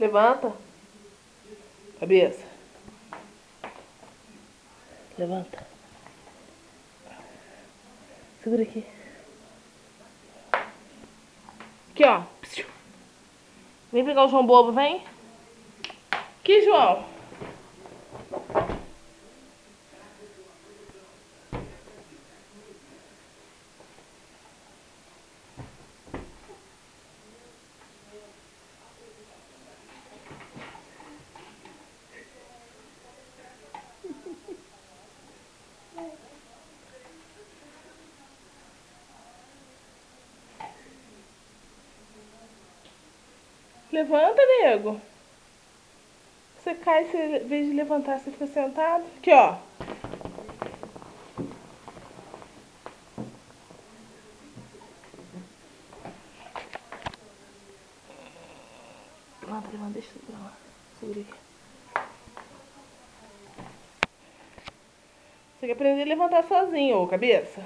Levanta. Cabeça. Levanta. Segura aqui. Aqui, ó. Vem pegar o João Bobo, vem. Aqui, João. Levanta, nego. Você cai, você, em vez de levantar, você fica sentado. Aqui, ó. Levanta, levanta, deixa eu segurar lá. Segura aqui. Você tem que aprender a levantar sozinho, ô cabeça.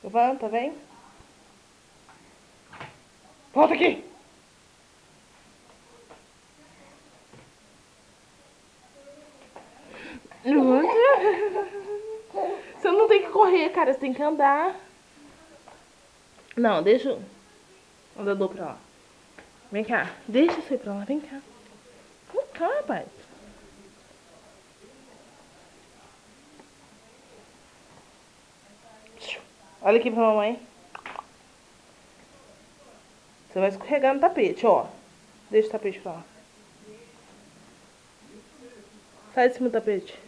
Levanta, vem. Volta aqui. Levanta. Você não tem que correr, cara. Você tem que andar. Não, deixa o andador pra lá. Vem cá. Deixa isso aí pra lá. Vem cá. Vem cá, rapaz. Olha aqui pra mamãe. Você vai escorregar no tapete, ó. Deixa o tapete pra lá. Sai de cima do tapete.